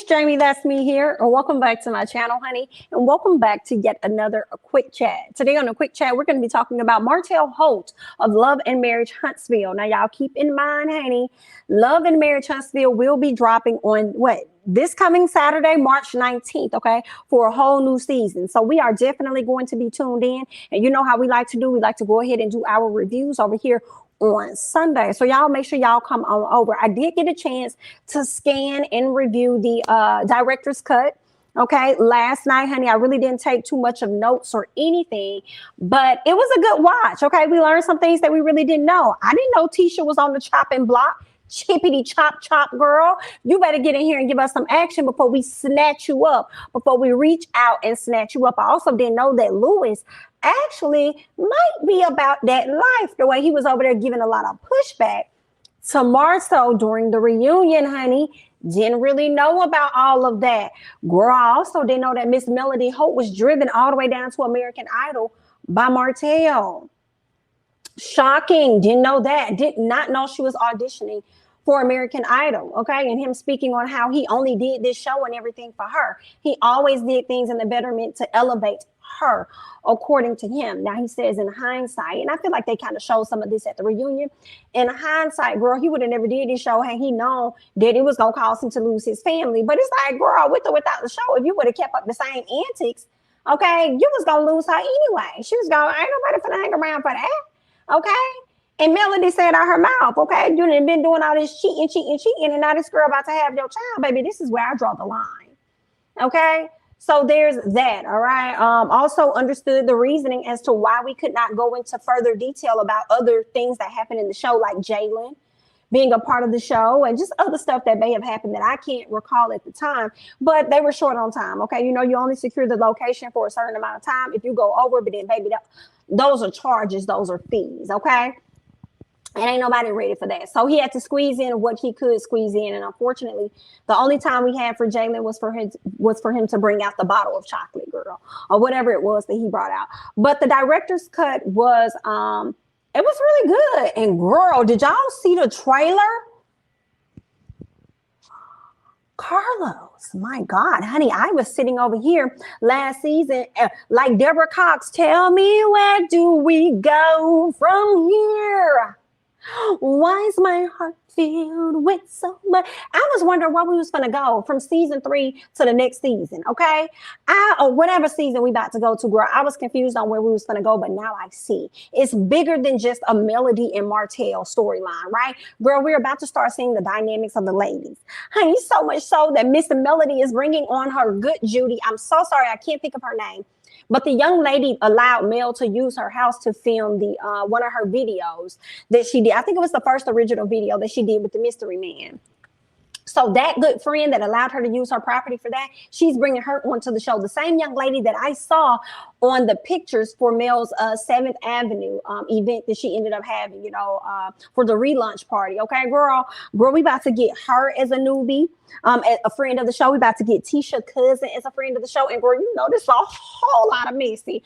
Jamie, that's me here. Welcome back to my channel, honey, and welcome back to yet another quick chat. Today on a quick chat, we're going to be talking about Martell Holt of Love and Marriage Huntsville. Now, y'all keep in mind, honey, Love and Marriage Huntsville will be dropping on this coming Saturday, March 19th, okay, for a whole new season. So we are definitely going to be tuned in. And you know how we like to do? We like to go ahead and do our reviews over here on Sunday. So y'all make sure y'all come on over. I did get a chance to scan and review the director's cut. Okay, last night, honey, I really didn't take too much of notes or anything, but it was a good watch. Okay, we learned some things that we really didn't know. I didn't know Tisha was on the chopping block. Chippity chop chop, girl. You better get in here and give us some action before we snatch you up, before we reach out and snatch you up. I also didn't know that Lewis actually might be about that life, the way he was over there giving a lot of pushback to Marcel during the reunion, honey. Didn't really know about all of that. Girl, I also didn't know that Miss Melody Holt was driven all the way down to American Idol by Martell. Shocking. Didn't know that. Did not know she was auditioning for American Idol. Okay. And him speaking on how he only did this show and everything for her. He always did things in the betterment to elevate her, according to him. Now he says in hindsight, and I feel like they kind of showed some of this at the reunion. In hindsight, girl, he would have never did this show had he known that it was going to cause him to lose his family. But it's like, girl, with or without the show, if you would have kept up the same antics, okay, you was going to lose her anyway. She was going, ain't nobody finna hang around for that. Okay. And Melody said out her mouth, okay, you done been doing all this cheating, and now this girl about to have your child, baby. This is where I draw the line. Okay. So there's that. All right. Also understood the reasoning as to why we could not go into further detail about other things that happened in the show, like Jalen being a part of the show and just other stuff that may have happened that I can't recall at the time, but they were short on time. Okay. You know, you only secure the location for a certain amount of time. If you go over, but then baby, those are charges. Those are fees. Okay. And ain't nobody ready for that. So he had to squeeze in what he could squeeze in. And unfortunately, the only time we had for Jalen was for him to bring out the bottle of chocolate, girl, or whatever it was that he brought out. But the director's cut was, it was really good. And girl, did y'all see the trailer? Carlos, my God, honey, I was sitting over here last season, like Deborah Cox, tell me where do we go from here? Why is my heart filled with so much? I was wondering where we was going to go from season 3 to the next season, okay? Or whatever season we about to go to, girl. I was confused on where we was going to go, but now I see. It's bigger than just a Melody and Martell storyline, right? Girl, we're about to start seeing the dynamics of the ladies. Honey, so much so that Miss Melody is bringing on her good Judy. I'm so sorry, I can't think of her name. But the young lady allowed Mel to use her house to film the one of her videos that she did. I think it was the first original video that she did with the Mystery Man. So that good friend that allowed her to use her property for that, she's bringing her onto the show. The same young lady that I saw on the pictures for Mel's 7th Avenue event that she ended up having, you know, for the relaunch party. Okay, girl, we about to get her as a newbie, a friend of the show. We about to get Tisha Cousin as a friend of the show. And girl, you know, this is a whole lot of messy,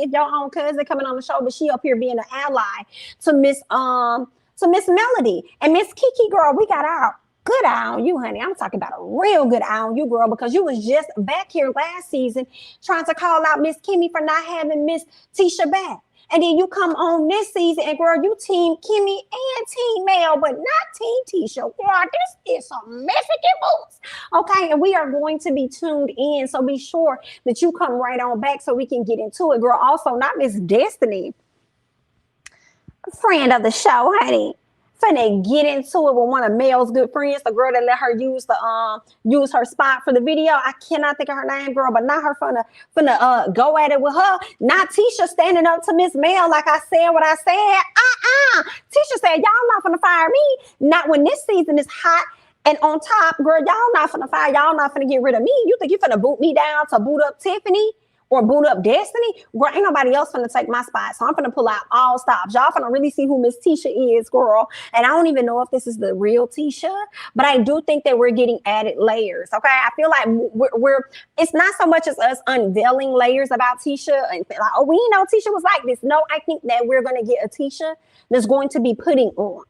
if your own cousin coming on the show, but she up here being an ally to Miss Melody and Miss Kiki, girl. We got our good eye on you, honey. I'm talking about a real good eye on you, girl, because you was just back here last season trying to call out Miss Kimmy for not having Miss Tisha back. And then you come on this season and girl, you team Kimmy and team Mel, but not team Tisha. Girl, this is some Mexican boots. Okay, and we are going to be tuned in. So be sure that you come right on back so we can get into it, girl. Also, not Miss Destiny, friend of the show, honey, finna get into it with one of Mel's good friends, the girl that let her use the use her spot for the video. I cannot think of her name, girl, but not her finna go at it with her. Not Tisha standing up to Miss Mel like I said what I said. Tisha said, y'all not finna fire me. Not when this season is hot and on top, girl. Y'all not finna fire. Y'all not finna get rid of me. You think you finna boot me down to boot up Tiffany? Or boot up Destiny? Girl, ain't nobody else finna take my spot. So I'm finna pull out all stops. Y'all finna really see who Miss Tisha is, girl. And I don't even know if this is the real Tisha, but I do think that we're getting added layers. Okay. I feel like it's not so much as us unveiling layers about Tisha and like, oh, we know Tisha was like this. No, I think that we're gonna get a Tisha that's going to be putting on.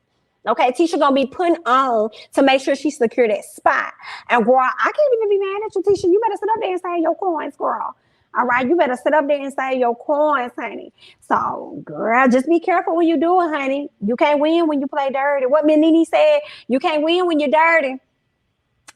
Okay, Tisha gonna be putting on to make sure she secure that spot. And girl, I can't even be mad at you, Tisha. You better sit up there and save your coins, girl. All right, you better sit up there and save your coins, honey. So, girl, just be careful when you do it, honey. You can't win when you play dirty. What Miss Nene said, you can't win when you're dirty.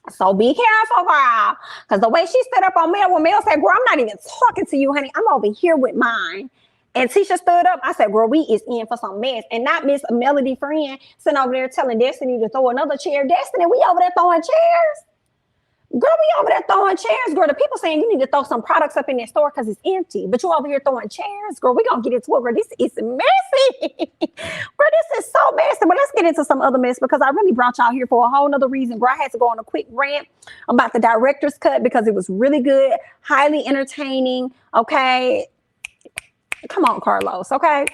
So be careful, girl. Because the way she stood up on Mel, when Mel said, girl, I'm not even talking to you, honey. I'm over here with mine. And Tisha stood up. I said, girl, we is in for some mess. And not Miss Melody friend sitting over there telling Destiny to throw another chair. Destiny, we over there throwing chairs. Girl, we over there throwing chairs. Girl, the people saying you need to throw some products up in that store because it's empty. But you over here throwing chairs. Girl, we going to get into it. Girl, this is messy. Girl, this is so messy. But let's get into some other mess because I really brought y'all here for a whole nother reason. Girl, I had to go on a quick rant about the director's cut because it was really good, highly entertaining. Okay. Come on, Carlos. Okay.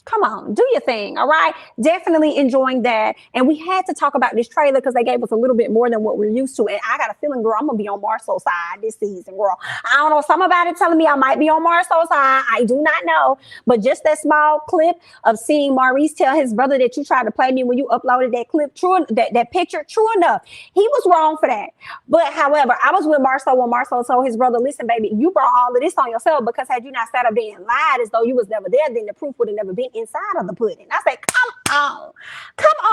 Come on, do your thing, all right? Definitely enjoying that. And we had to talk about this trailer because they gave us a little bit more than what we're used to. And I got a feeling, girl, I'm going to be on Marcel's side this season, girl. I don't know, something about it telling me I might be on Marcel's side. I do not know. But just that small clip of seeing Maurice tell his brother that you tried to play me when you uploaded that clip, that picture, true enough. He was wrong for that. But however, I was with Marcel when Marcel told his brother, listen, baby, you brought all of this on yourself because had you not sat up there and lied as though you was never there, then the proof would have never been inside of the pudding. I said, come on,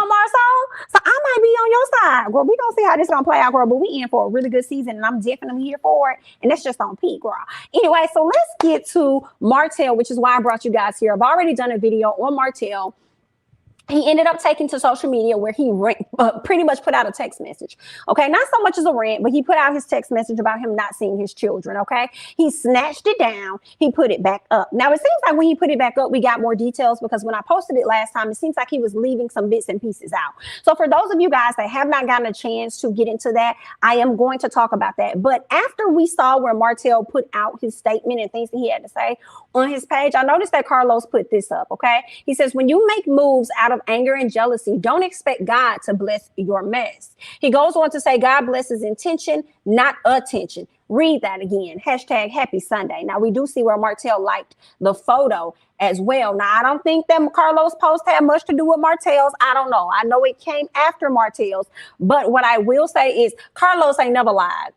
Marcel. So I might be on your side, girl. We gonna see how this gonna play out, girl. But we in for a really good season, and I'm definitely here for it. And that's just on peak, girl. Anyway, so let's get to Martell, which is why I brought you guys here. I've already done a video on Martell. He ended up taking to social media where he pretty much put out a text message. Okay, not so much as a rant, but he put out his text message about him not seeing his children. Okay, he snatched it down. He put it back up. Now, it seems like when he put it back up, we got more details because when I posted it last time, it seems like he was leaving some bits and pieces out. So for those of you guys that have not gotten a chance to get into that, I am going to talk about that. But after we saw where Martell put out his statement and things that he had to say on his page, I noticed that Carlos put this up. Okay, he says, when you make moves out of anger and jealousy, don't expect God to bless your mess. He goes on to say, God blesses intention, not attention. Read that again. Hashtag happy Sunday. Now, we do see where Martell liked the photo as well. Now, I don't think that Carlos' post had much to do with Martell's. I don't know. I know it came after Martell's. But what I will say is Carlos ain't never lied.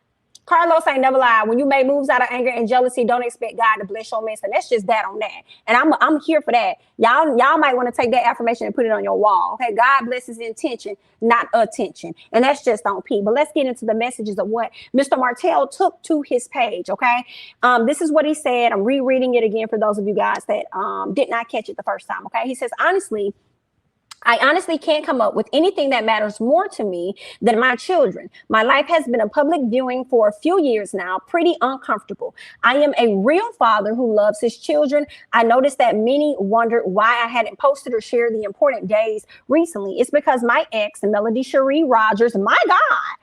Carlos ain't never lied. When you make moves out of anger and jealousy, don't expect God to bless your mess. And that's just that on that. And I'm here for that. Y'all might want to take that affirmation and put it on your wall. Okay, God blesses intention, not attention. And that's just on P. But let's get into the messages of what Mr. Martell took to his page. Okay, this is what he said. I'm rereading it again for those of you guys that did not catch it the first time. Okay, he says, I honestly can't come up with anything that matters more to me than my children. My life has been a public viewing for a few years now, pretty uncomfortable. I am a real father who loves his children. I noticed that many wondered why I hadn't posted or shared the important days recently. It's because my ex, Melody Cherie Rogers, my God,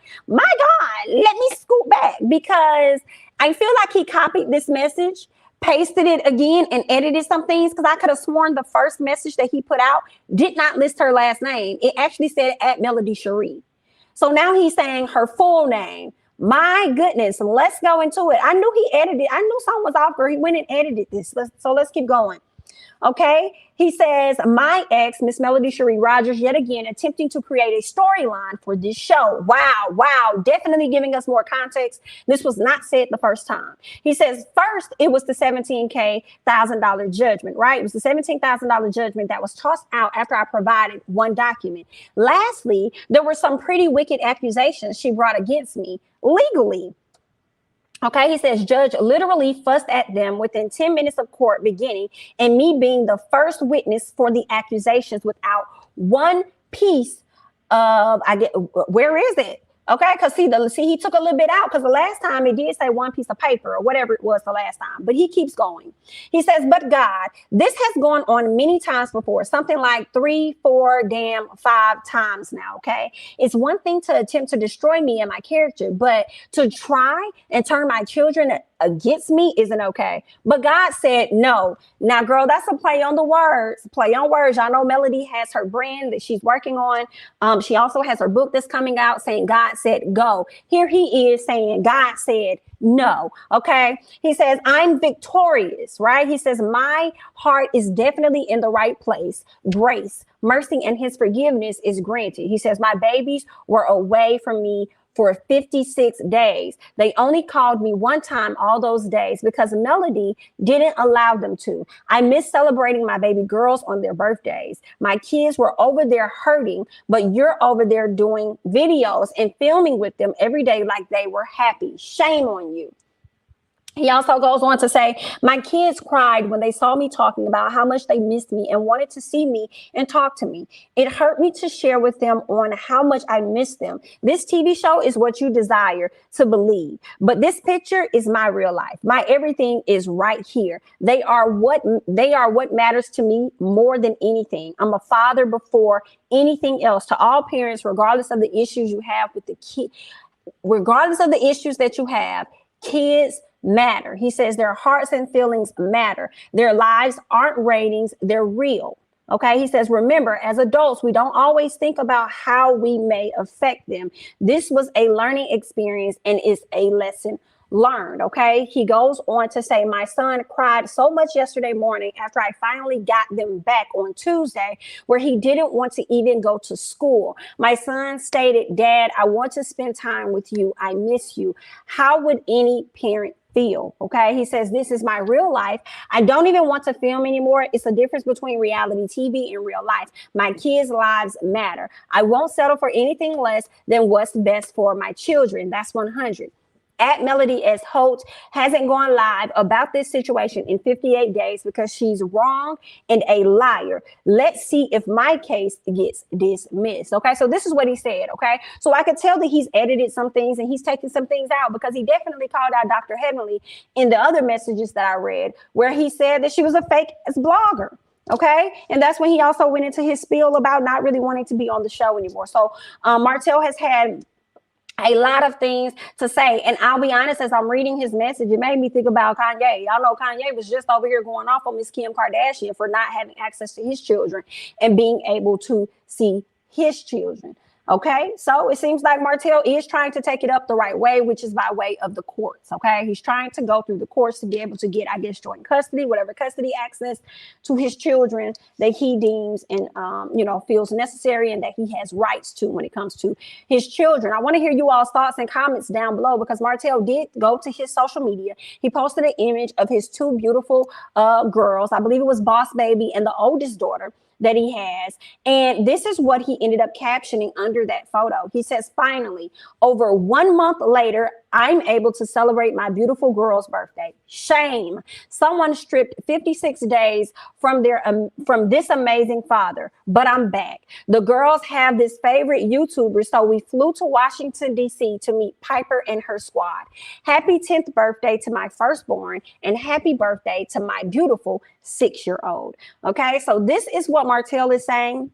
let me scoot back because I feel like he copied this message, pasted it again and edited some things because I could have sworn the first message that he put out did not list her last name. It actually said at Melody Cherie. So now he's saying her full name. My goodness, let's go into it. I knew he edited. I knew something was off, girl. He went and edited this. So let's keep going. Okay, he says, my ex, Miss Melody Cherie Rogers, yet again attempting to create a storyline for this show. Wow, definitely giving us more context. This was not said the first time. He says, first, it was the $17,000 judgment, right? It was the $17,000 judgment that was tossed out after I provided one document. Lastly, there were some pretty wicked accusations she brought against me legally. Okay, he says, judge literally fussed at them within 10 minutes of court beginning and me being the first witness for the accusations without one piece of, where is it? Okay, because see, he took a little bit out because the last time it did say one piece of paper or whatever it was the last time, but he keeps going. He says, but God, this has gone on many times before, something like 3, 4, 5 times now, okay? It's one thing to attempt to destroy me and my character, but to try and turn my children against me isn't okay. But God said no. Now, girl, that's a play on the words. Play on words. Y'all know Melody has her brand that she's working on. She also has her book that's coming out saying God said go. Here he is saying God said no. Okay. He says, I'm victorious, right? He says, my heart is definitely in the right place. Grace, mercy, and his forgiveness is granted. He says, my babies were away from me for 56 days. They only called me one time all those days because Melody didn't allow them to. I miss celebrating my baby girls on their birthdays. My kids were over there hurting, but you're over there doing videos and filming with them every day like they were happy. Shame on you. He also goes on to say, my kids cried when they saw me talking about how much they missed me and wanted to see me and talk to me. It hurt me to share with them on how much I miss them. This TV show is what you desire to believe, but this picture is my real life. My everything is right here. They are what matters to me more than anything. I'm a father before anything else. To all parents, regardless of the issues you have with the kid, regardless of the issues that you have, kids matter. He says their hearts and feelings matter. Their lives aren't ratings, they're real. Okay. He says, remember, as adults, we don't always think about how we may affect them. This was a learning experience and is a lesson learned. Okay. He goes on to say, my son cried so much yesterday morning after I finally got them back on Tuesday, where he didn't want to even go to school. My son stated, Dad, I want to spend time with you. I miss you. How would any parent feel? Okay. He says, this is my real life. I don't even want to film anymore. It's a difference between reality TV and real life. My kids' lives matter. I won't settle for anything less than what's best for my children. That's 100. At Melody S. Holt hasn't gone live about this situation in 58 days because she's wrong and a liar. Let's see if my case gets dismissed. Okay, so this is what he said. Okay, so I could tell that he's edited some things and he's taken some things out because he definitely called out Dr. Heavenly in the other messages that I read where he said that she was a fake blogger. Okay. And that's when he also went into his spiel about not really wanting to be on the show anymore. So Martell has had a lot of things to say. And I'll be honest, as I'm reading his message, it made me think about Kanye. Y'all know Kanye was just over here going off on Miss Kim Kardashian for not having access to his children and being able to see his children. Okay, so it seems like Martell is trying to take it up the right way, which is by way of the courts. Okay, he's trying to go through the courts to be able to get, I guess, joint custody, whatever custody access to his children that he deems and, feels necessary and that he has rights to when it comes to his children. I want to hear you all's thoughts and comments down below because Martell did go to his social media. He posted an image of his two beautiful girls. I believe it was Boss Baby and the oldest daughter that he has. And this is what he ended up captioning under that photo. He says, finally, over 1 month later, I'm able to celebrate my beautiful girl's birthday. Shame. Someone stripped 56 days from this amazing father, but I'm back. The girls have this favorite YouTuber, so we flew to Washington, D.C. to meet Piper and her squad. Happy 10th birthday to my firstborn and happy birthday to my beautiful 6-year-old. Okay, so this is what Martell is saying.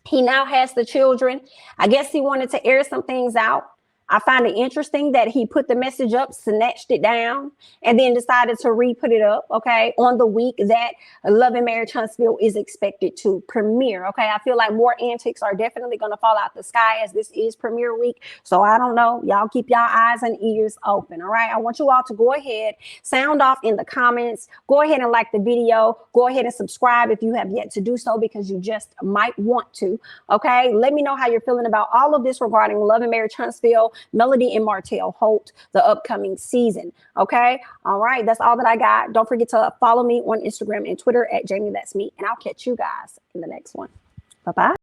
He now has the children. I guess he wanted to air some things out. I find it interesting that he put the message up, snatched it down, and then decided to re-put it up, okay, on the week that Love and Marriage Huntsville is expected to premiere, okay? I feel like more antics are definitely going to fall out the sky as this is premiere week. So I don't know. Y'all keep y'all eyes and ears open, all right? I want you all to go ahead, sound off in the comments. Go ahead and like the video. Go ahead and subscribe if you have yet to do so because you just might want to, okay? Let me know how you're feeling about all of this regarding Love and Marriage Huntsville, Melody and Martell Holt, the upcoming season. Okay. All right. That's all that I got. Don't forget to follow me on Instagram and Twitter at jamithatsme. And I'll catch you guys in the next one. Bye-bye.